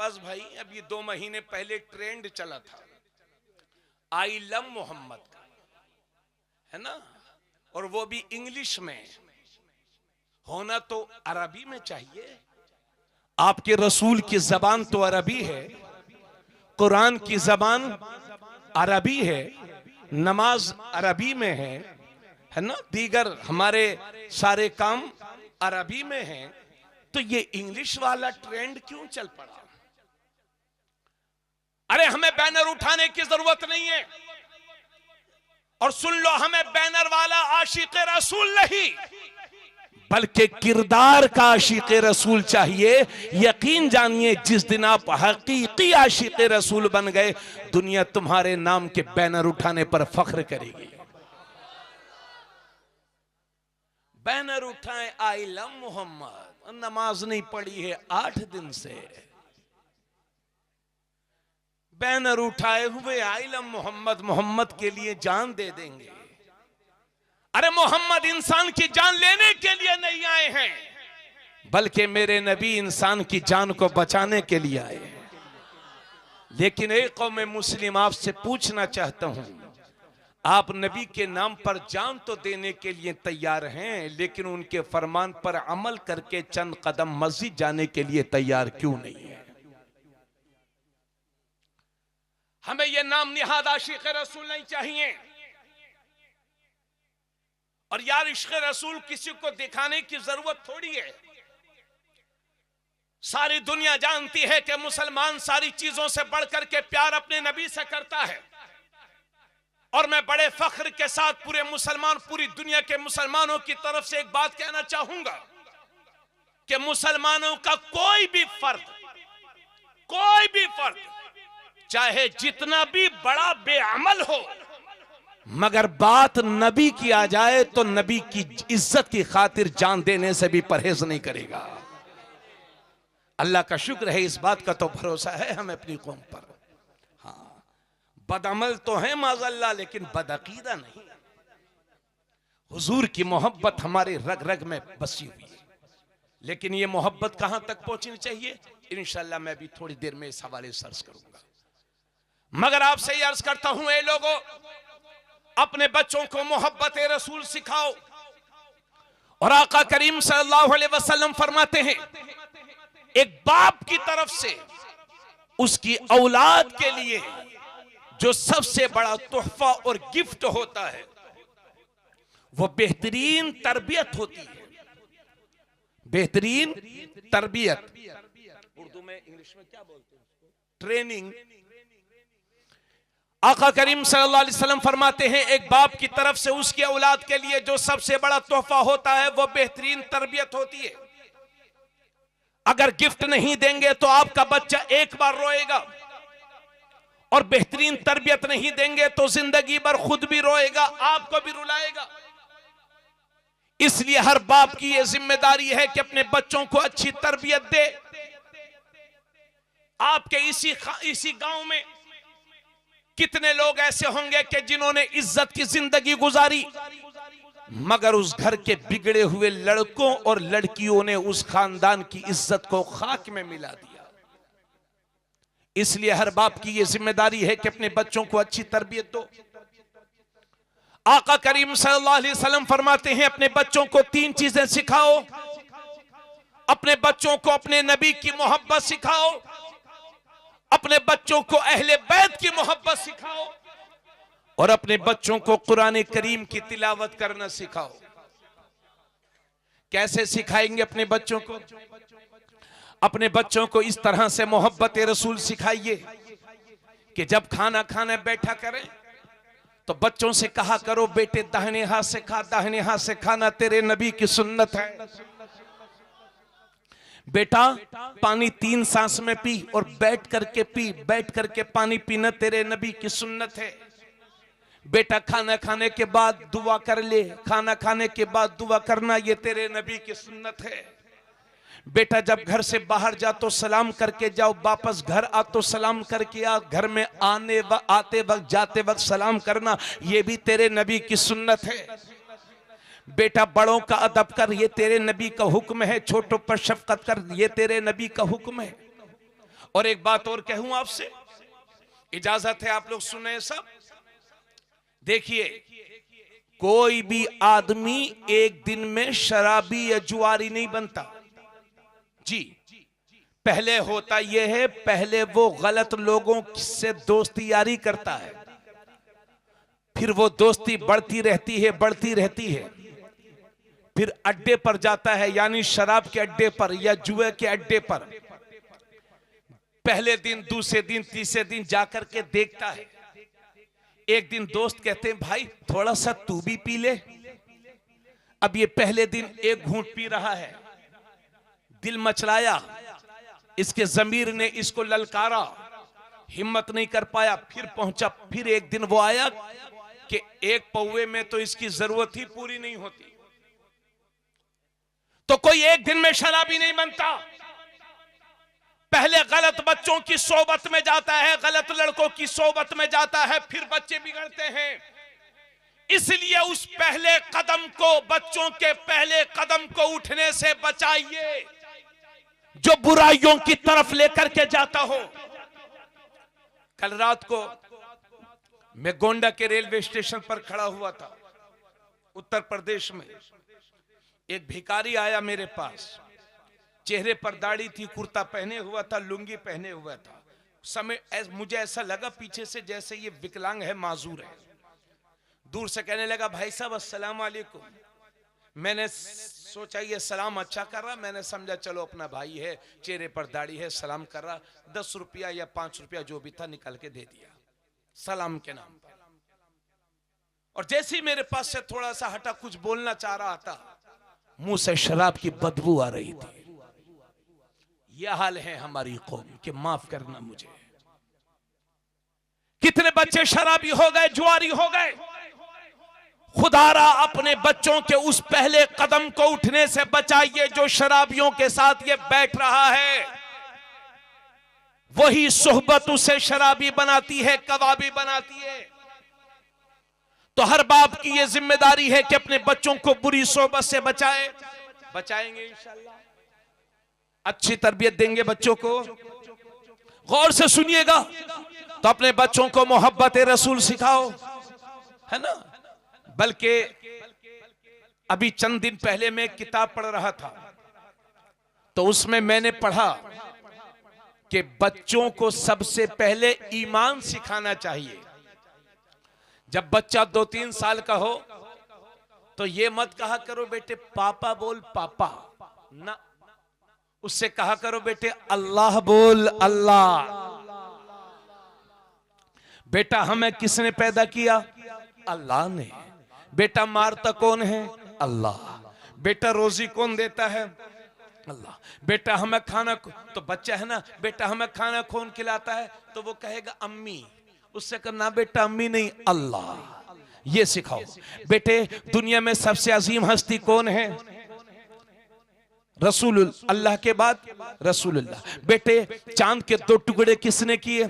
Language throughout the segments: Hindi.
नवाज भाई, अभी 2 महीने पहले ट्रेंड चला था आई लव मोहम्मद का, है ना, और वो भी इंग्लिश में। होना तो अरबी में चाहिए। आपके रसूल की जबान तो अरबी है, कुरान की जबान अरबी है, नमाज अरबी में है ना, दीगर हमारे सारे काम अरबी में हैं। तो ये इंग्लिश वाला ट्रेंड क्यों चल पड़ा? अरे हमें बैनर उठाने की जरूरत नहीं है। और सुन लो, हमें बैनर वाला आशिक रसूल नहीं, बल्कि किरदार का आशिक रसूल चाहिए। यकीन जानिए, जिस दिन आप हकीकी आशिक रसूल बन गए, दुनिया तुम्हारे नाम के बैनर उठाने पर फख्र करेगी। बैनर उठाएं आई लव मोहम्मद, नमाज नहीं पढ़ी है 8 दिन से, बैनर उठाए हुए आई लव मोहम्मद, मोहम्मद के लिए जान दे देंगे। अरे मोहम्मद इंसान की जान लेने के लिए नहीं आए हैं, बल्कि मेरे नबी इंसान की जान को बचाने के लिए आए हैं। लेकिन एक कौम मुस्लिम आपसे पूछना चाहता हूं, आप नबी के नाम पर जान तो देने के लिए तैयार हैं, लेकिन उनके फरमान पर अमल करके चंद कदम मस्जिद जाने के लिए तैयार क्यों नहीं है? हमें यह नाम निहाद आशिक रसूल नहीं चाहिए। और यार, इश्क रसूल किसी को दिखाने की जरूरत थोड़ी है। सारी दुनिया जानती है कि मुसलमान सारी चीजों से बढ़कर के प्यार अपने नबी से करता है। और मैं बड़े फख्र के साथ पूरी दुनिया के मुसलमानों की तरफ से एक बात कहना चाहूंगा कि मुसलमानों का कोई भी फर्द चाहे जितना भी बड़ा बेअमल हो, मगर बात नबी की आ जाए तो नबी की इज्जत की खातिर जान देने से भी परहेज नहीं करेगा। अल्लाह का शुक्र है, इस बात का तो भरोसा है हमें अपनी कौम पर। हाँ, बदअमल तो है माज़अल्लाह, लेकिन बदअकीदा नहीं। हुजूर की मोहब्बत हमारे रग रग में बसी हुई है, लेकिन ये मोहब्बत कहां तक पहुंचनी चाहिए, इंशाअल्लाह मैं भी थोड़ी देर में इस हवाले से अर्ज करूंगा। मगर आपसे ये अर्ज करता हूं, ए लोगों, अपने बच्चों को मोहब्बत रसूल सिखाओ। और आका करीम सल्लल्लाहु अलैहि वसल्लम फरमाते हैं, एक बाप की तरफ से उसकी औलाद के लिए जो सबसे बड़ा तोहफा और गिफ्ट होता है, वो बेहतरीन तरबियत होती है। बेहतरीन तरबियत, उर्दू में, इंग्लिश में क्या बोलते हैं उसको? ट्रेनिंग। आका करीम सल्लल्लाहु अलैहि वसल्लम फरमाते हैं, एक बाप की तरफ से उसकी औलाद के लिए जो सबसे बड़ा तोहफा होता है, वो बेहतरीन तरबियत होती है। अगर गिफ्ट नहीं देंगे तो आपका बच्चा एक बार रोएगा, और बेहतरीन तरबियत नहीं देंगे तो जिंदगी भर खुद भी रोएगा, आपको भी रुलाएगा। इसलिए हर बाप की यह जिम्मेदारी है कि अपने बच्चों को अच्छी तरबियत दे। आपके इसी गांव में कितने लोग ऐसे होंगे कि जिन्होंने इज्जत की जिंदगी गुजारी, मगर उस घर के बिगड़े हुए लड़कों और लड़कियों ने उस खानदान की इज्जत को खाक में मिला दिया। इसलिए हर बाप की यह जिम्मेदारी है कि अपने बच्चों को अच्छी तरबियत दो। आका करीम सल्लल्लाहु अलैहि वसल्लम फरमाते हैं, अपने बच्चों को 3 चीजें सिखाओ। अपने बच्चों को अपने नबी की मोहब्बत सिखाओ, अपने बच्चों को अहले बैत की मोहब्बत सिखाओ, और अपने बच्चों को कुरान करीम की तिलावत करना सिखाओ। कैसे सिखाएंगे अपने बच्चों को? अपने बच्चों को इस तरह से मोहब्बत रसूल सिखाइए कि जब खाना खाने बैठा करें तो बच्चों से कहा करो, बेटे दाहिने हाथ से खा, दाहिने हाथ से खाना तेरे नबी की सुन्नत है। बेटा पानी 3 सांस में पी और बैठ करके पी, बैठ करके पानी पीना तेरे नबी की सुन्नत है। बेटा खाना खाने के बाद दुआ कर ले, खाना खाने के बाद दुआ करना ये तेरे नबी की सुन्नत है। बेटा जब घर से बाहर जा तो सलाम करके जाओ, वापस घर आ तो सलाम करके आ, घर में आते वक्त जाते वक्त सलाम करना ये भी तेरे नबी की सुन्नत है। बेटा बड़ों का अदब कर, ये तेरे नबी का हुक्म है। छोटों पर शफकत कर, ये तेरे नबी का हुक्म है। और एक बात और कहूं आपसे, इजाजत है आप लोग सुने सब। देखिए, कोई भी आदमी एक दिन में शराबी या जुआरी नहीं बनता जी। पहले होता यह है, पहले वो गलत लोगों से दोस्ती यारी करता है, फिर वो दोस्ती बढ़ती रहती है, बढ़ती रहती है, फिर अड्डे पर जाता है, यानी शराब के अड्डे पर या जुए के अड्डे पर। पहले दिन, दूसरे दिन, तीसरे दिन जाकर के देखता है। एक दिन दोस्त कहते हैं भाई थोड़ा सा तू भी पी ले। अब ये पहले दिन एक घूंट पी रहा है, दिल मचलाया, इसके जमीर ने इसको ललकारा, हिम्मत नहीं कर पाया, फिर पहुंचा। फिर एक दिन वो आया कि एक पौवे में तो इसकी जरूरत ही पूरी नहीं होती। तो कोई एक दिन में शराबी नहीं बनता। पहले गलत बच्चों की सोबत में जाता है, गलत लड़कों की सोबत में जाता है, फिर बच्चे बिगड़ते हैं। इसलिए उस पहले कदम को, बच्चों के पहले कदम को उठने से बचाइए जो बुराइयों की तरफ लेकर के जाता हो। कल रात को मैं गोंडा के रेलवे स्टेशन पर खड़ा हुआ था, उत्तर प्रदेश में। एक भिखारी आया मेरे पास, चेहरे पर दाढ़ी थी, कुर्ता पहने हुआ था, लुंगी पहने हुआ था। समय मुझे ऐसा लगा पीछे से जैसे ये विकलांग है, माजूर है। दूर से कहने लगा भाई साहब अस्सलाम वालेकुम। मैंने सोचा ये सलाम अच्छा कर रहा, मैंने समझा चलो अपना भाई है, चेहरे पर दाढ़ी है, सलाम कर रहा। 10 रुपया या 5 रुपया जो भी था निकाल के दे दिया सलाम के नाम पर। और जैसे ही मेरे पास से थोड़ा सा हटा, कुछ बोलना चाह रहा था, मुंह से शराब की बदबू आ रही थी। यह हाल है हमारी कौम के, माफ करना मुझे। कितने बच्चे शराबी हो गए, जुआरी हो गए। खुदारा अपने बच्चों के उस पहले कदम को उठने से बचाइए जो शराबियों के साथ ये बैठ रहा है। वही सोहबत उसे शराबी बनाती है, कबाबी बनाती है। तो हर बाप की यह जिम्मेदारी है कि अपने बच्चों को बुरी सोहबत से बचाए। बचाएंगे इंशाअल्लाह, अच्छी तरबियत देंगे बच्चों को। गौर से सुनिएगा। तो अपने बच्चों को मोहब्बत रसूल सिखाओ, है ना। बल्कि अभी चंद दिन पहले मैं एक किताब पढ़ रहा था, तो उसमें मैंने पढ़ा कि बच्चों को सबसे पहले ईमान सिखाना चाहिए। जब बच्चा 2-3 साल का हो तो ये मत कहा करो बेटे पापा बोल पापा, ना, उससे कहा करो बेटे अल्लाह बोल अल्लाह। बेटा हमें किसने पैदा किया? अल्लाह ने। बेटा मारता कौन है? अल्लाह। बेटा रोजी कौन देता है? अल्लाह। बेटा हमें खाना, तो बच्चा है ना, बेटा हमें खाना कौन खिलाता है? तो वो कहेगा अम्मी। उससे करना बेटा अम्मी नहीं अल्लाह। ये सिखाओ। बेटे दुनिया में सबसे अजीम हस्ती कौन है? रसूल, अल्लाह के बाद रसूलुल्लाह। बेटे चांद के 2 टुकड़े किसने किए?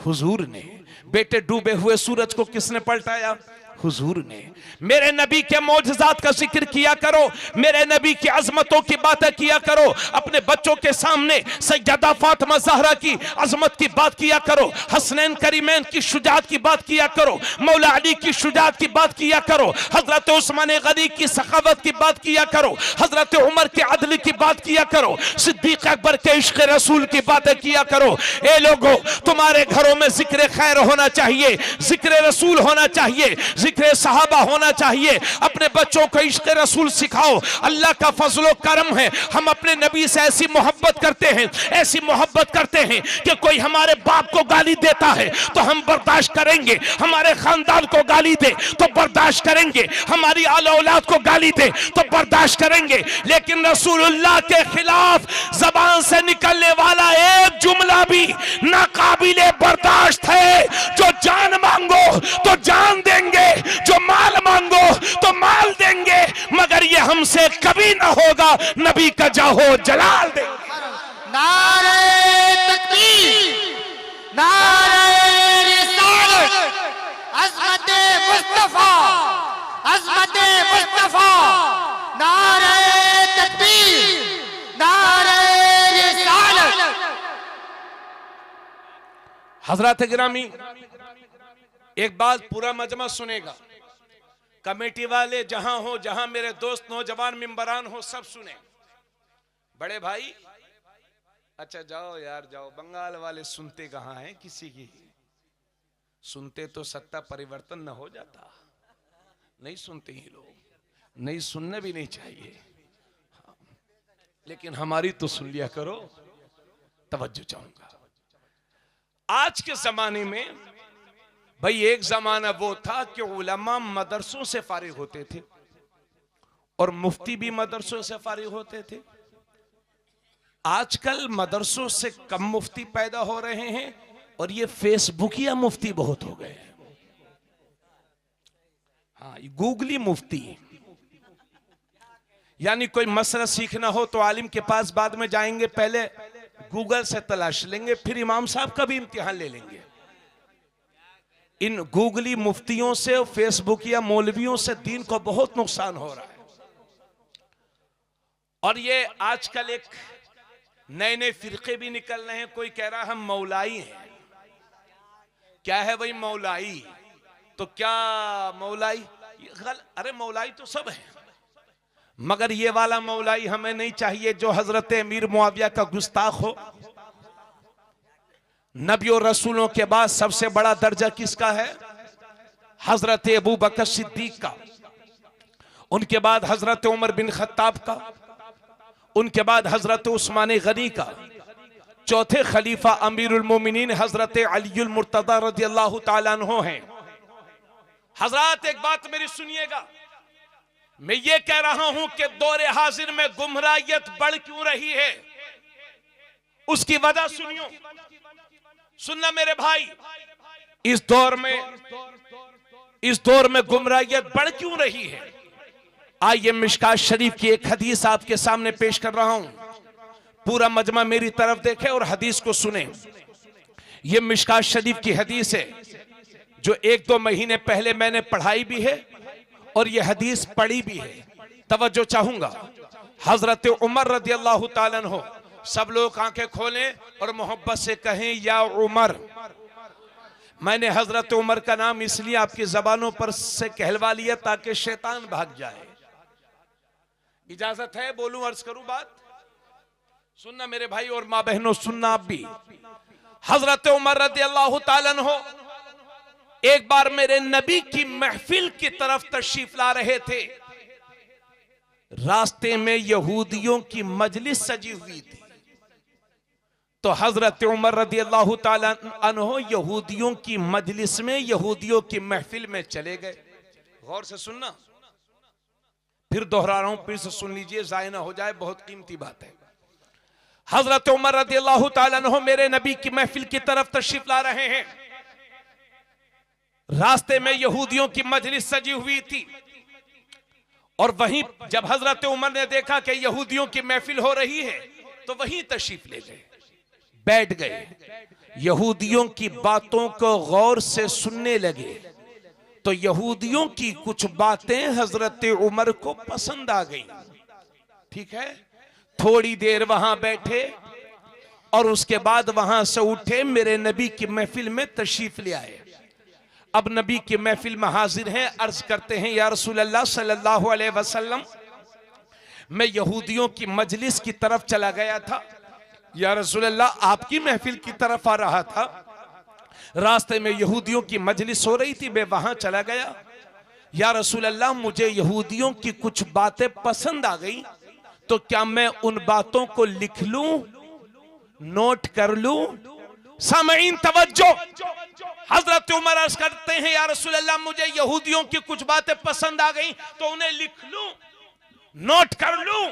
हुजूर ने। बेटे डूबे हुए सूरज को किसने पलटाया? हुजूर ने। मेरे नबी के मौजज़ात का जिक्र किया करो, मेरे नबी की अजमतों की बातें किया करो। अपने बच्चों के सामने सैयदा फातिमा ज़हरा की अजमत की बात किया करो, हसनैन करीमैन की शुजात की बात किया करो, मौला अली की शुजात की बात किया करो, हजरत उस्मान गनी की सखावत की बात किया करो, हजरत उमर के अदल की बात किया करो, सिद्दीक अकबर के इश्क रसूल की बातें किया करो। ए लोगों, तुम्हारे घरों में जिक्र खैर होना चाहिए, जिक्र रसूल होना चाहिए, जिक्र सहाबा होना चाहिए। अपने बच्चों को इश्क रसूल सिखाओ। अल्लाह का फजलो करम है, हम अपने नबी से ऐसी मोहब्बत करते हैं, ऐसी मोहब्बत करते हैं कि कोई हमारे बाप को गाली देता है तो हम बर्दाश्त करेंगे, हमारे खानदान को गाली दे तो बर्दाश्त करेंगे, हमारी आला औलाद को गाली दे तो बर्दाश्त करेंगे। लेकिन रसूलुल्लाह के खिलाफ जबान से निकलने वाला एक जुमला भी नाकाबिले बर्दाश्त है। जो जान मांगो तो जान देंगे, जो माल मांगो तो माल देंगे, मगर ये हमसे कभी ना होगा, नबी का जाहो जलाल देंगे। नारे तकबीर, नारे रिसालत, अज़मत मुस्तफा, अज़मत मुस्तफा, नारे तकबीर, नारे रिसालत। हजरत गिरामी, एक बात पूरा मजमा सुनेगा, कमेटी वाले जहां हो, जहां मेरे दोस्त नौजवान मिंबरान हो, सब सुने। बड़े भाई अच्छा जाओ यार जाओ, बंगाल वाले सुनते कहां हैं किसी की? सुनते तो सत्ता परिवर्तन न हो जाता। नहीं सुनते ही लोग, नहीं सुनने भी नहीं चाहिए, लेकिन हमारी तो सुन लिया करो। तवज्जो चाहूंगा, आज के जमाने में भाई, एक जमाना वो था कि उलमा मदरसों से फारिग होते थे और मुफ्ती भी मदरसों से फारिग होते थे। आजकल मदरसों से कम मुफ्ती पैदा हो रहे हैं और ये फेसबुकिया मुफ्ती बहुत हो गए हैं। हाँ, गूगली मुफ्ती, यानी कोई मसला सीखना हो तो आलिम के पास बाद में जाएंगे, पहले गूगल से तलाश लेंगे, फिर इमाम साहब का भी इम्तिहान ले लेंगे। इन गूगली मुफ्तियों से, फेसबुकिया मौलवियों से दीन को बहुत नुकसान हो रहा है। और ये आजकल एक नए नए फिरके भी निकल रहे हैं। कोई कह रहा हम मौलाई हैं। क्या है भाई मौलाई? तो क्या मौलाई? अरे मौलाई तो सब है, मगर ये वाला मौलाई हमें नहीं चाहिए जो हजरत अमीर मुआविया का गुस्ताख हो। नबी और रसूलों के बाद सबसे बड़ा दर्जा किसका है? हजरत अबू बकर सिद्दीक का, उनके बाद हजरत उमर बिन खत्ताब का, उनके बाद हजरत उस्मान गनी का, चौथे खलीफा अमीरुल मोमिनीन हजरत अलीउल मुर्तदा रज़ियल्लाहु ताला अन्हु हैं। हजरत एक बात मेरी सुनिएगा, मैं ये कह रहा हूं कि दौरे हाजिर में गुमराहियत बढ़ क्यों रही है, उसकी वजह सुनियो। सुनना मेरे भाई, इस दौर में गुमराहियत बढ़ क्यों रही है? आइए मिशकात शरीफ की एक हदीस आपके सामने पेश कर रहा हूं। पूरा मजमा मेरी तरफ देखे और हदीस को सुने। यह मिशकात शरीफ की हदीस है जो 1-2 महीने पहले मैंने पढ़ाई भी है और यह हदीस पढ़ी भी है। तवज्जो चाहूंगा। हजरत उमर रज़ियल्लाहु ताला अन्हु, सब लोग आंखें खोलें और मोहब्बत से कहें या उमर। मैंने हजरत उमर का नाम इसलिए आपकी जबानों पर से कहलवा लिया ताकि शैतान भाग जाए। इजाजत है बोलूं, अर्ज करूं बात? सुनना मेरे भाई और मां बहनों, सुनना आप भी। हजरत उमर रज़ियल्लाहु ताला अन्हु एक बार मेरे नबी की महफिल की तरफ तशरीफ ला रहे थे। रास्ते में यहूदियों की मजलिस सजी हुई थी, तो हजरत उमर रज़ियल्लाहु ताला अन्हु यहूदियों की मजलिस में, यहूदियों की महफिल में चले गए। गौर से सुनना, फिर दोहरा रहा हूं, फिर से सुन लीजिए, जाया ना हो जाए, बहुत कीमती बात है। हजरत उमर रज़ियल्लाहु ताला अन्हु मेरे नबी की महफिल की तरफ तशरीफ ला रहे हैं। रास्ते में यहूदियों की मजलिस सजी हुई थी और वहीं जब हजरत उमर ने देखा कि यहूदियों की महफिल हो रही है तो वहीं तशरीफ ले गए, बैठ गए। यहूदियों की बातों को गौर से सुनने लगे तो यहूदियों की कुछ बातें हजरत उमर को पसंद आ गई। ठीक है, थोड़ी देर वहां बैठे और उसके बाद वहां से उठे, मेरे नबी की महफिल में तशरीफ ले आए। अब नबी की महफिल में हाजिर हैं, अर्ज करते हैं या रसूल अल्लाह सल्लल्लाहु अलैहि वसल्लम, मैं यहूदियों की मजलिस की तरफ चला गया था। या रसूल अल्लाह आपकी महफिल की तरफ आ रहा था, रास्ते में यहूदियों की मजलिस हो रही थी, मैं वहां चला गया। या रसूल अल्लाह मुझे यहूदियों की कुछ बातें पसंद आ गई, तो क्या मैं उन बातों को लिख लूं, नोट कर लूं? सामईन तवज्जो, हजरत उमर अर्ज करते हैं या रसूल अल्लाह मुझे यहूदियों की कुछ बातें पसंद आ गई तो उन्हें लिख लूं, नोट कर लूं?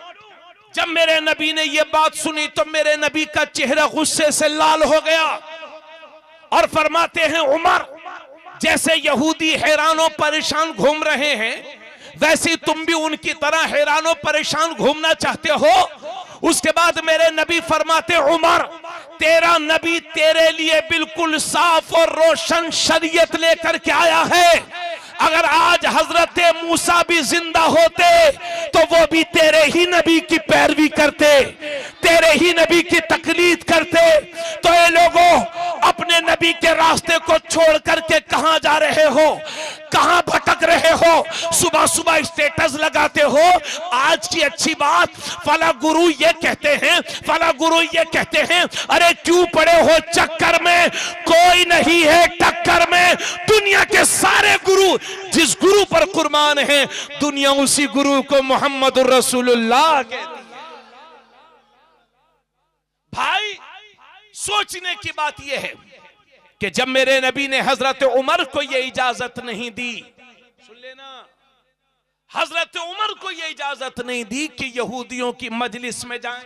जब मेरे नबी ने यह बात सुनी तो मेरे नबी का चेहरा गुस्से से लाल हो गया और फरमाते हैं उमर, जैसे यहूदी हैरानों परेशान घूम रहे हैं वैसे तुम भी उनकी तरह हैरानों परेशान घूमना चाहते हो? उसके बाद मेरे नबी फरमाते उमर, तेरा नबी तेरे लिए बिल्कुल साफ और रोशन शरीयत लेकर के आया है। अगर आज हजरत मूसा भी जिंदा होते तो वो भी तेरे ही नबी की पैरवी करते, तेरे ही नबी की तकलीद करते। तो ये लोगों अपने नबी के रास्ते को छोड़ करके कहां जा रहे हो, कहां भटक रहे हो? सुबह सुबह स्टेटस लगाते हो। आज की अच्छी बात, फला गुरु ये कहते हैं, फला गुरु ये कहते हैं। अरे क्यों पड़े हो चक्कर में? कोई नहीं है टक्कर में। दुनिया के सारे गुरु जिस गुरु पर कुर्बान है, दुनिया उसी गुरु को मोहम्मद रसूलुल्लाह कहती है। भाई, सोचने की बात यह है कि जब मेरे नबी ने हजरत उमर को यह इजाजत नहीं दी, सुन लेना, हजरत उमर को यह इजाजत नहीं दी कि यहूदियों की मजलिस में जाएं,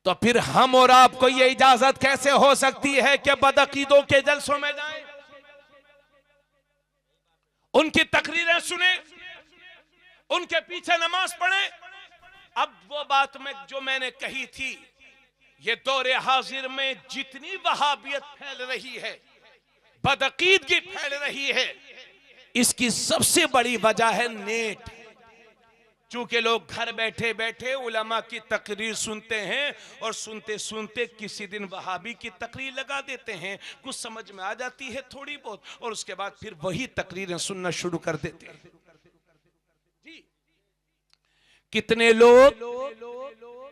तो फिर हम और आपको यह इजाजत कैसे हो सकती है कि बदअकीदों के जलसों में जाएं, उनकी तकरीरें सुने, उनके पीछे नमाज पढ़े? अब वो बात में जो मैंने कही थी, ये दौरे हाजिर में जितनी वहाबियत फैल रही है, बदअकीदगी फैल रही है, इसकी सबसे बड़ी वजह है नेट। चूंकि लोग घर बैठे बैठे उलमा की तकरीर सुनते हैं और सुनते सुनते किसी दिन वहाबी की तकरीर लगा देते हैं, कुछ समझ में आ जाती है थोड़ी बहुत, और उसके बाद फिर वही तकरीरें सुनना शुरू कर देते हैं। जी, कितने लोग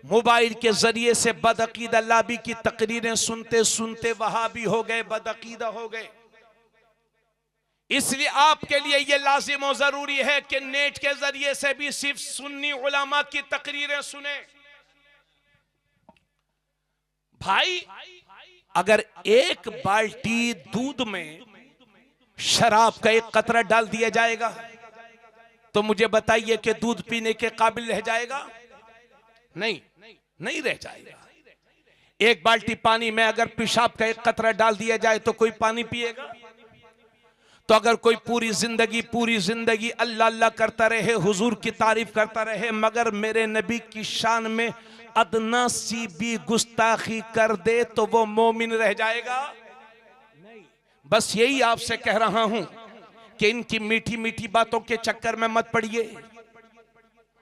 मोबाइल के जरिए से बदअकीदा लाबी की तकरीरें सुनते सुनते वहाबी हो गए, बदअकीदा हो गए। इसलिए आपके लिए यह लाजिम और जरूरी है कि नेट के जरिए से भी सिर्फ सुन्नी उलमा की तकरीरें सुने। भाई, अगर एक बाल्टी दूध में शराब का एक कतरा डाल दिया जाएगा तो मुझे बताइए कि दूध पीने के काबिल रह जाएगा? नहीं, नहीं रह जाएगा। एक बाल्टी पानी में अगर पेशाब का एक कतरा डाल दिया जाए तो कोई पानी पिएगा? तो अगर कोई पूरी जिंदगी अल्लाह अल्लाह करता रहे, हुजूर की तारीफ करता रहे, मगर मेरे नबी की शान में अदना सी भी गुस्ताखी कर दे तो वो मोमिन रह जाएगा? नहीं। बस यही आपसे कह रहा हूं कि इनकी मीठी मीठी बातों के चक्कर में मत पड़िए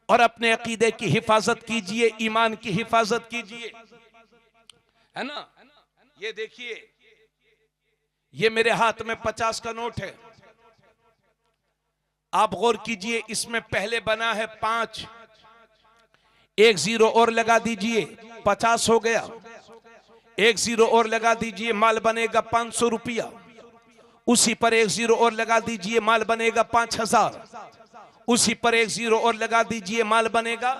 और अपने अकीदे की हिफाजत कीजिए, ईमान की हिफाजत कीजिए, है ना? ये देखिए, ये मेरे हाथ में 50 का नोट है। आप गौर कीजिए, इसमें पहले बना है 5, एक जीरो और लगा दीजिए, 50 हो गया। एक जीरो और लगा दीजिए, माल बनेगा 500 रुपया। उसी पर एक जीरो और लगा दीजिए, माल बनेगा 5000। उसी पर एक जीरो और लगा दीजिए, माल बनेगा।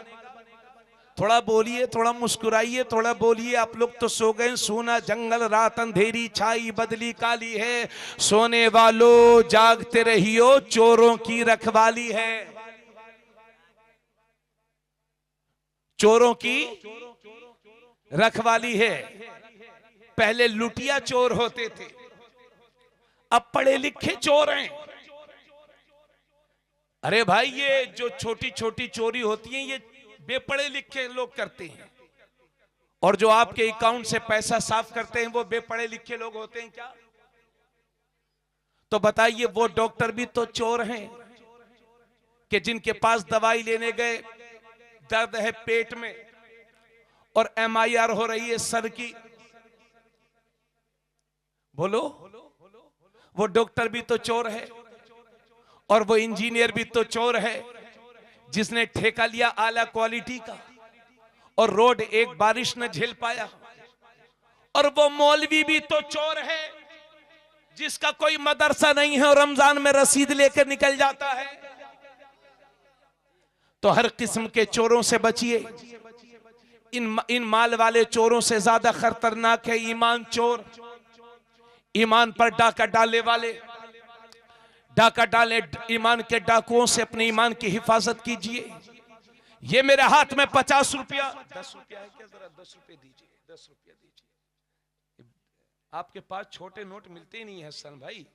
थोड़ा बोलिए, थोड़ा मुस्कुराइए, थोड़ा बोलिए। आप लोग तो सो गए। सोना जंगल रात अंधेरी छाई बदली काली है, सोने वालों जागते रहियो चोरों की रखवाली है। चोरों की रखवाली है। पहले लुटिया चोर होते थे, अब पढ़े लिखे चोर हैं। अरे भाई, ये जो छोटी छोटी चोरी होती है ये बेपढ़े लिखे लोग करते हैं, और जो आपके अकाउंट से पैसा साफ करते हैं वो बेपढ़े लिखे लोग होते हैं क्या? तो बताइए, वो डॉक्टर भी तो चोर हैं कि जिनके पास दवाई लेने गए, दर्द है पेट में और MIR हो रही है सर की। बोलो, वो डॉक्टर भी तो चोर है, और वो इंजीनियर भी तो चोर है जिसने ठेका लिया आला क्वालिटी का, और रोड एक बारिश न झेल पाया। और वो मौलवी भी तो चोर है जिसका कोई मदरसा नहीं है और रमजान में रसीद लेकर निकल जाता है। तो हर किस्म के चोरों से बचिए। इन माल वाले चोरों से ज्यादा खतरनाक है ईमान चोर। ईमान पर डाका डालने वाले, डाका डाले ईमान के डाकुओं से अपने ईमान की हिफाजत कीजिए। ये मेरे हाथ में 50 रुपया, 10 रुपया है क्या? जरा 10 रुपये दीजिए, 10 रुपया दीजिए। आपके पास छोटे नोट मिलते ही नहीं है सन भाई।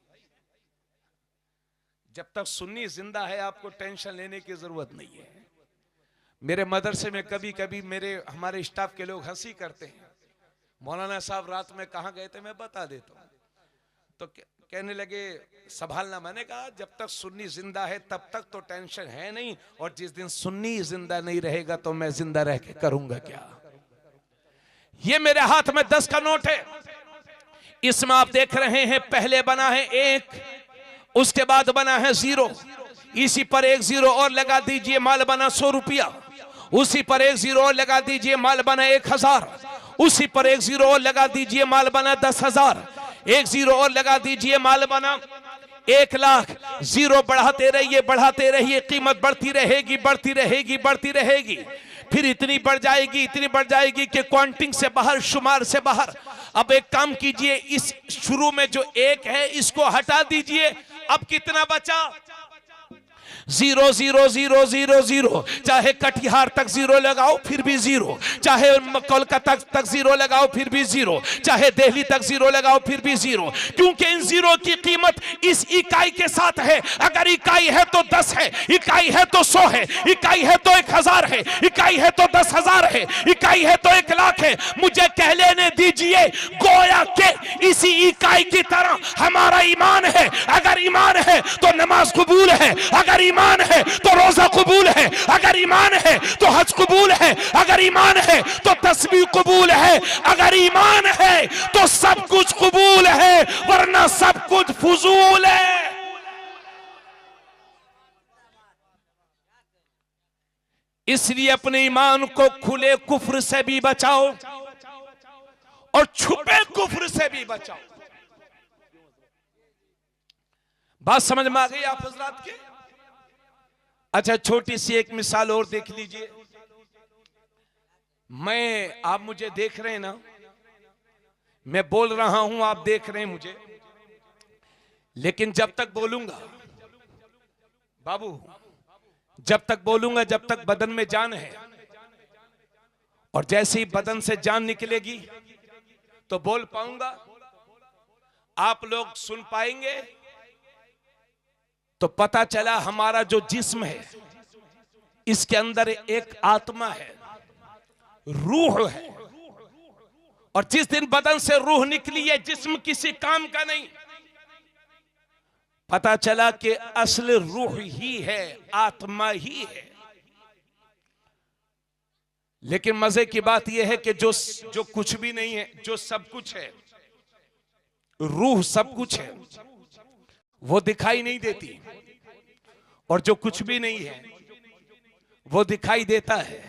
जब तक सुन्नी जिंदा है आपको टेंशन लेने की जरूरत नहीं है। मेरे मदरसे में कभी कभी हमारे स्टाफ के लोग हंसी करते हैं, मौलाना साहब रात में कहाँ गए थे, मैं बता देता हूँ। तो कहने लगे संभालना। मैंने कहा जब तक सुन्नी जिंदा है तब तक तो टेंशन है नहीं, और जिस दिन सुन्नी जिंदा नहीं रहेगा तो मैं जिंदा रह के करूंगा क्या? ये मेरे हाथ में 10 का नोट है। इसमें आप देख रहे हैं पहले बना है 1, उसके बाद बना है 0, इसी पर 1 0 और लगा दीजिए, माल बना 100 रुपया। उसी पर 1 0 और लगा दीजिए, माल बना 1000। उसी पर 1 0 और लगा दीजिए, माल बना 10,000। 1 0 और लगा दीजिए, माल बना 1 लाख। 0 बढ़ाते रहिए, कीमत बढ़ती रहेगी, बढ़ती रहेगी, बढ़ती रहेगी, फिर इतनी बढ़ जाएगी कि काउंटिंग से बाहर, शुमार से बाहर। अब एक काम कीजिए, इस शुरू में जो 1 है इसको हटा दीजिए। अब कितना बचा? 0 0 0 0 0। चाहे कटिहार तक 0 लगाओ फिर भी 0, चाहे कोलकाता तक 0 लगाओ फिर भी 0, चाहे दिल्ली तक 0 लगाओ फिर भी 0, क्योंकि इन 0 की कीमत इस इकाई के साथ है। अगर इकाई है तो 10 है, इकाई है तो 100 है, इकाई है तो 1000 है, इकाई है तो 10,000 है, इकाई है तो 1 लाख है। मुझे कह लेने दीजिए, गोया के इसी इकाई की तरह हमारा ईमान है। अगर ईमान है तो नमाज कबूल है, अगर ईमान है तो रोजा कबूल है, अगर ईमान है तो हज कबूल है, अगर ईमान है तो तस्बीह कबूल है, अगर ईमान है तो सब कुछ कबूल है, वरना सब कुछ फजूल है। इसलिए अपने ईमान को खुले कुफ्र से भी बचाओ और छुपे कुफ्र से भी बचाओ। बात समझ में आ गई आप हजरात के? अच्छा, छोटी सी एक मिसाल और देख लीजिए। आप मुझे देख रहे हैं ना, मैं बोल रहा हूं, आप देख रहे हैं मुझे, लेकिन जब तक बोलूंगा बाबू, जब तक बोलूंगा, जब तक बदन में जान है, और जैसे ही बदन से जान निकलेगी तो बोल पाऊंगा, आप लोग सुन पाएंगे। तो पता चला हमारा जो जिस्म है इसके अंदर एक आत्मा है, रूह है, और जिस दिन बदन से रूह निकली है, जिस्म किसी काम का नहीं। पता चला कि असल रूह ही है, आत्मा ही है। लेकिन मजे की बात यह है कि जो कुछ भी नहीं है, जो सब कुछ है, रूह सब कुछ है, वो दिखाई नहीं देती, और जो कुछ भी नहीं है वो दिखाई देता है।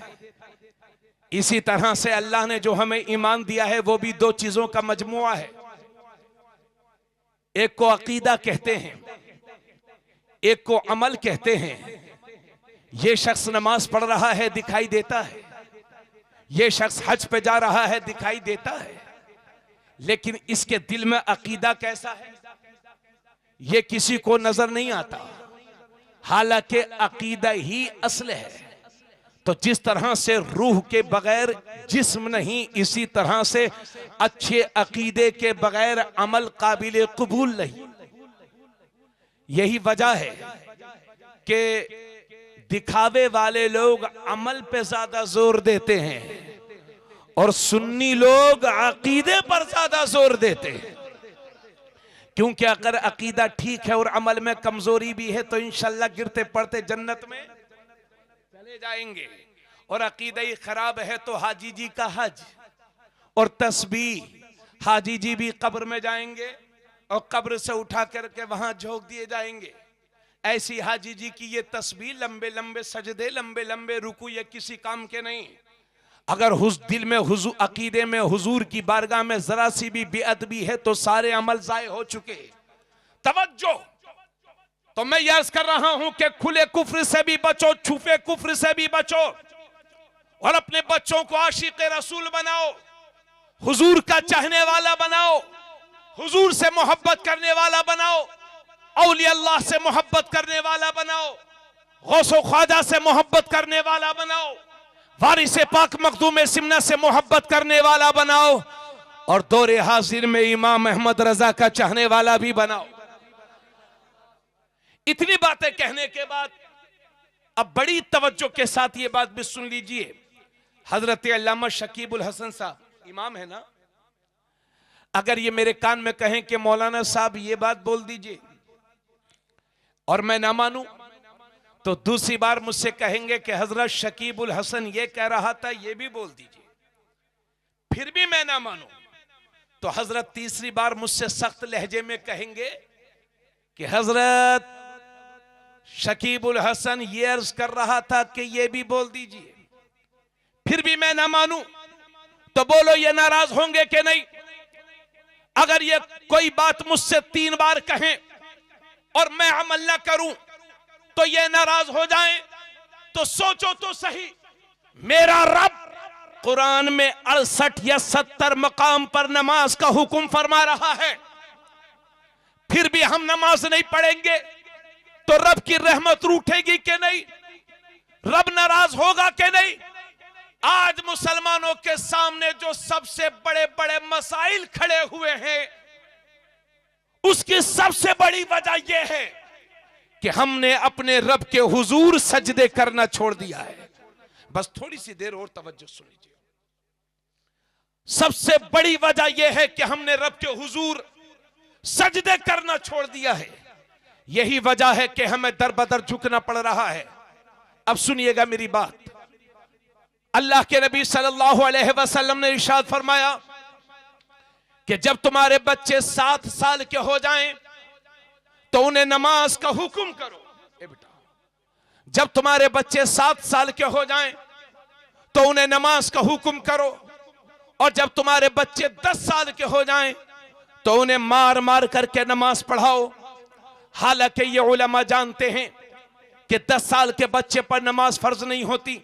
इसी तरह से अल्लाह ने जो हमें ईमान दिया है वो भी 2 चीजों का मजमुआ है। एक को अकीदा कहते हैं, एक को अमल कहते हैं। ये शख्स नमाज पढ़ रहा है, दिखाई देता है। ये शख्स हज पे जा रहा है, दिखाई देता है। लेकिन इसके दिल में अकीदा कैसा है ये किसी को नजर नहीं आता, हालांकि अकीदा ही असल है। तो जिस तरह से रूह के बगैर जिस्म नहीं, इसी तरह से अच्छे अकीदे के बगैर अमल काबिल कबूल नहीं। यही वजह है कि दिखावे वाले लोग अमल पे ज्यादा जोर देते हैं और सुन्नी लोग अकीदे पर ज्यादा जोर देते हैं। क्योंकि अगर अकीदा ठीक है और अमल में कमजोरी भी है तो इंशाल्लाह गिरते पड़ते जन्नत में चले जाएंगे, और अकीदा ही खराब है तो हाजी जी का हज और तस्बीह, हाजी जी भी कब्र में जाएंगे और कब्र से उठा करके वहां झोंक दिए जाएंगे। ऐसी हाजी जी की ये तस्बीह, लंबे लंबे सजदे, लंबे लंबे रुकू, ये किसी काम के नहीं। अगर दिल में हुजूर, अकीदे में हुजूर की बारगाह में जरा सी भी बेअदबी है तो सारे अमल जाए हो चुके। तवज्जो। तो मैं अर्ज कर रहा हूं कि खुले कुफ्र से भी बचो, छुपे कुफ्र से भी बचो, और अपने बच्चों को आशिक रसूल बनाओ, हुजूर का चाहने वाला बनाओ, हुजूर से मोहब्बत करने वाला बनाओ, औलिया अल्लाह से मोहब्बत करने वाला बनाओ, गौसो ख्वाजा से मोहब्बत करने वाला बनाओ, वारिसे पाक मखदूम सिमना से मोहब्बत करने वाला बनाओ, और दौरे हाजिर में इमाम अहमद रजा का चाहने वाला भी बनाओ। इतनी बातें कहने के बाद अब बड़ी तवज्जो के साथ ये बात भी सुन लीजिए। हजरत अल्लामा शकीबुल हसन साहब इमाम है ना, अगर ये मेरे कान में कहें कि मौलाना साहब ये बात बोल दीजिए और मैं ना मानूं, तो दूसरी बार मुझसे कहेंगे कि हजरत शकीबुल हसन ये कह रहा था, ये भी बोल दीजिए, फिर भी मैं ना मानूं, तो हजरत तीसरी बार मुझसे सख्त लहजे में कहेंगे कि हजरत शकीबुल हसन ये अर्ज कर रहा था कि ये भी बोल दीजिए, फिर भी मैं ना मानूं तो बोलो ये नाराज होंगे कि नहीं? अगर ये कोई बात मुझसे 3 बार कहें और मैं अमल ना करूं तो ये नाराज हो जाएं, तो सोचो तो सही, मेरा रब कुरान में 68 या 70 मकाम पर नमाज का हुक्म फरमा रहा है, फिर भी हम नमाज नहीं पढ़ेंगे तो रब की रहमत रूठेगी कि नहीं? रब नाराज होगा कि नहीं? आज मुसलमानों के सामने जो सबसे बड़े बड़े मसाइल खड़े हुए हैं, उसकी सबसे बड़ी वजह यह है कि हमने अपने रब के हुजूर सजदे करना छोड़ दिया है। बस थोड़ी सी देर और तवज्जो सुनिए। सबसे बड़ी वजह यह है कि हमने रब के हुजूर सजदे करना छोड़ दिया है। यही वजह है कि हमें दर बदर झुकना पड़ रहा है। अब सुनिएगा मेरी बात। अल्लाह के नबी सल्लल्लाहु अलैहि वसल्लम ने इरशाद फरमाया कि जब तुम्हारे बच्चे 7 साल के हो जाएं तो उन्हें नमाज का हुक्म करो। ए बेटा, जब तुम्हारे बच्चे 7 साल के हो जाएं तो उन्हें नमाज का हुक्म करो, और जब तुम्हारे बच्चे 10 साल के हो जाएं तो उन्हें मार मार करके नमाज पढ़ाओ। हालांकि ये उलमा जानते हैं कि 10 साल के बच्चे पर नमाज फर्ज नहीं होती,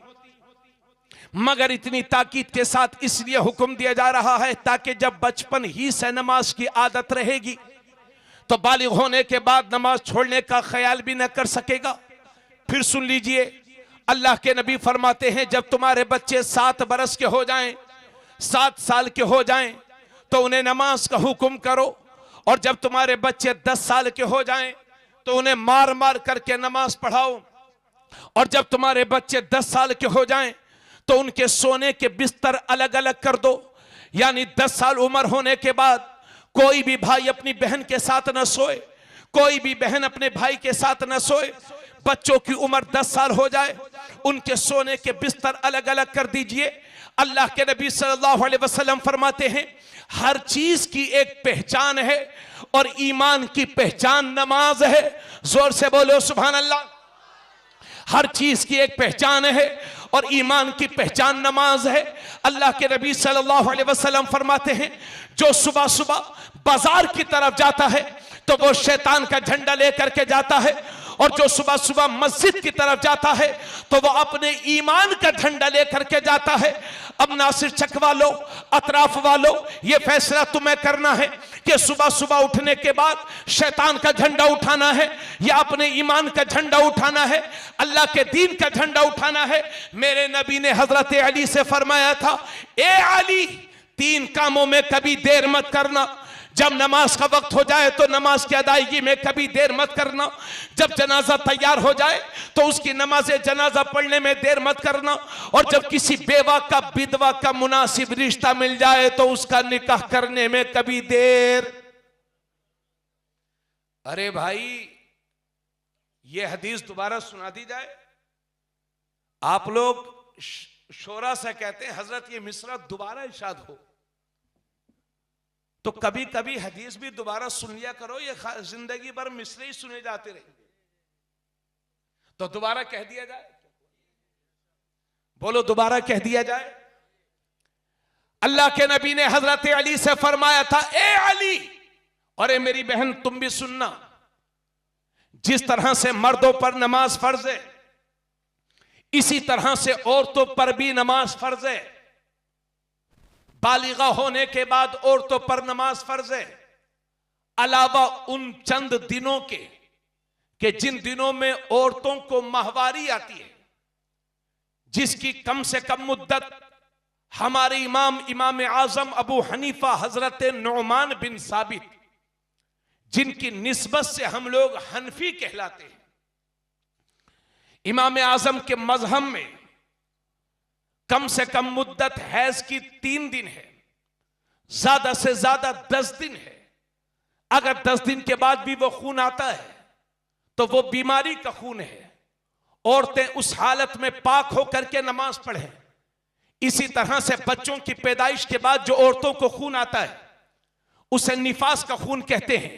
मगर इतनी ताकीद के साथ इसलिए हुक्म दिया जा रहा है ताकि जब बचपन ही से नमाज की आदत रहेगी तो बालिग होने के बाद नमाज छोड़ने का ख्याल भी न कर सकेगा। फिर सुन लीजिए, अल्लाह के नबी फरमाते हैं जब तुम्हारे बच्चे 7 बरस के हो जाएं, 7 साल के हो जाएं तो उन्हें नमाज का हुक्म करो, और जब तुम्हारे बच्चे 10 साल के हो जाएं तो उन्हें मार मार करके नमाज पढ़ाओ, और जब तुम्हारे बच्चे 10 साल के हो जाएं तो उनके सोने के बिस्तर अलग अलग कर दो। यानी 10 साल उम्र होने के बाद कोई भी भाई अपनी बहन के साथ न सोए, कोई भी बहन अपने भाई के साथ न सोए। बच्चों की उम्र 10 साल हो जाए, उनके सोने के बिस्तर अलग अलग कर दीजिए। अल्लाह के नबी सल्लल्लाहु अलैहि वसल्लम फरमाते हैं हर चीज की एक पहचान है, और ईमान की पहचान नमाज है। जोर से बोलो सुभान अल्लाह। हर चीज की एक पहचान है और ईमान की पहचान नमाज है। अल्लाह के नबी सल्लल्लाहु अलैहि वसल्लम फरमाते हैं जो सुबह सुबह बाजार की तरफ जाता है तो वो शैतान का झंडा लेकर के जाता है, और जो सुबह सुबह मस्जिद की तरफ जाता है तो वो अपने ईमान का झंडा लेकर के जाता है। अब नासिर चक वालों, अतराफ वालों, ये फैसला तुम्हें करना है कि सुबह सुबह उठने के बाद शैतान का झंडा उठाना है या अपने ईमान का झंडा उठाना है, अल्लाह के दीन का झंडा उठाना है। मेरे नबी ने हजरत अली से फरमाया था, ए अली, 3 कामों में कभी देर मत करना। जब नमाज का वक्त हो जाए तो नमाज की अदायगी में कभी देर मत करना। जब जनाजा तैयार हो जाए तो उसकी नमाज जनाजा पढ़ने में देर मत करना। और जब किसी बेवा का, विधवा का मुनासिब रिश्ता मिल जाए तो उसका निकाह करने में कभी देर। अरे भाई, ये हदीस दोबारा सुना दी जाए। आप लोग शोरा से कहते हैं हजरत ये मिसरा दोबारा इरशाद हो, तो कभी कभी हदीस भी दोबारा सुन लिया करो। ये जिंदगी भर मिसरे ही सुने जाते रहे, तो दोबारा कह दिया जाए। बोलो दोबारा कह दिया जाए। अल्लाह के नबी ने हजरत अली से फरमाया था, ए अली, और ए मेरी बहन तुम भी सुनना, जिस तरह से मर्दों पर नमाज फर्ज है इसी तरह से औरतों पर भी नमाज फर्ज है। बालिगा होने के बाद औरतों पर नमाज फर्ज है, अलावा उन चंद दिनों के जिन दिनों में औरतों को माहवारी आती है, जिसकी कम से कम मुद्दत हमारे इमाम आजम अबू हनीफा हजरत नुमान बिन साबित, जिनकी निस्बत से हम लोग हनफी कहलाते हैं, इमाम आजम के मजहब में कम से कम मुद्दत हैज की 3 दिन है, ज्यादा से ज्यादा 10 दिन है। अगर 10 दिन के बाद भी वो खून आता है तो वो बीमारी का खून है। औरतें उस हालत में पाक होकर के नमाज पढ़ें। इसी तरह से बच्चों की पैदाइश के बाद जो औरतों को खून आता है उसे निफास का खून कहते हैं,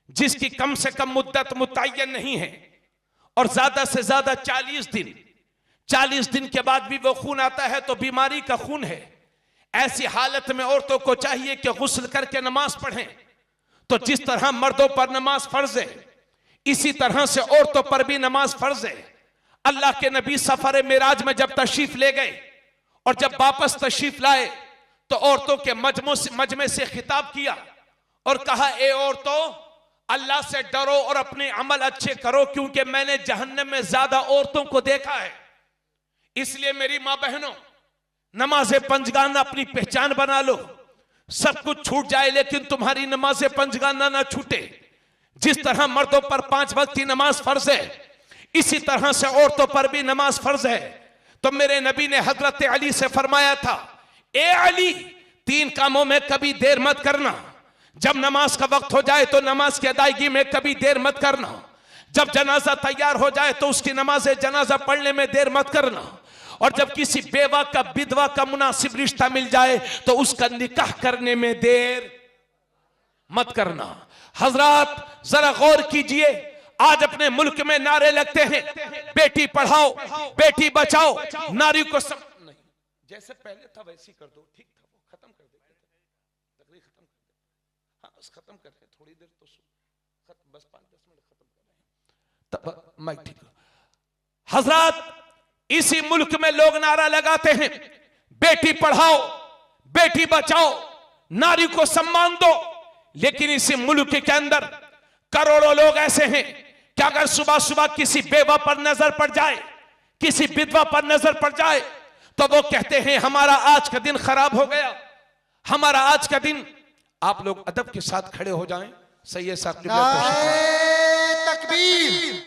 जिसकी कम से कम मुद्दत मुतय्यन नहीं है और ज्यादा से ज्यादा 40 दिन। 40 दिन के बाद भी वो खून आता है तो बीमारी का खून है। ऐसी हालत में औरतों को चाहिए कि गुस्ल करके नमाज पढ़ें। तो जिस तरह मर्दों पर नमाज फर्ज है, इसी तरह से औरतों पर भी नमाज फर्ज है। अल्लाह के नबी सफर मेराज में जब तशरीफ ले गए और जब वापस तशरीफ लाए तो औरतों के मजमे से खिताब किया और कहा, ए औरतों, अल्लाह से डरो और अपने अमल अच्छे करो, क्योंकि मैंने जहन्नम में ज्यादा औरतों को देखा है। इसलिए मेरी मां बहनों, नमाज पंजगाना अपनी पहचान बना लो। सब कुछ छूट जाए लेकिन तुम्हारी नमाज पंजगाना ना छूटे। जिस तरह मर्दों पर 5 वक्त की नमाज फर्ज है, इसी तरह से औरतों पर भी नमाज फर्ज है। तो मेरे नबी ने हजरत अली से फरमाया था, ए अली, 3 कामों में कभी देर मत करना। जब नमाज का वक्त हो जाए तो नमाज की अदायगी में कभी देर मत करना। जब जनाजा तैयार हो जाए तो उसकी नमाज जनाजा पढ़ने में देर मत करना। और जब किसी बेवा का विधवा का मुनासिब रिश्ता मिल जाए तो उसका निकाह करने में देर मत करना। हजरात, जरा गौर कीजिए, आज अपने मुल्क में नारे लगते हैं, बेटी पढ़ाओ, बेटी बचाओ, नारी को नहीं, जैसे पहले था वैसे कर दो, ठीक था, वो खत्म कर दे, तकरीर खत्म कर दे। हाँ, बस खत्म कर रहे हैं, थोड़ी देर तो बस 5-10 मिनट खत्म कर रहे हैं, तब माइक ठीक। हजरात, इसी मुल्क में लोग नारा लगाते हैं, बेटी पढ़ाओ, बेटी बचाओ, नारी को सम्मान दो। लेकिन इसी मुल्क के अंदर करोड़ों लोग ऐसे हैं कि अगर सुबह सुबह किसी बेवा पर नजर पड़ जाए, किसी विधवा पर नजर पड़ जाए, तो वो कहते हैं हमारा आज का दिन खराब हो गया, हमारा आज का दिन। आप लोग अदब के साथ खड़े हो जाएं। सैयद साहब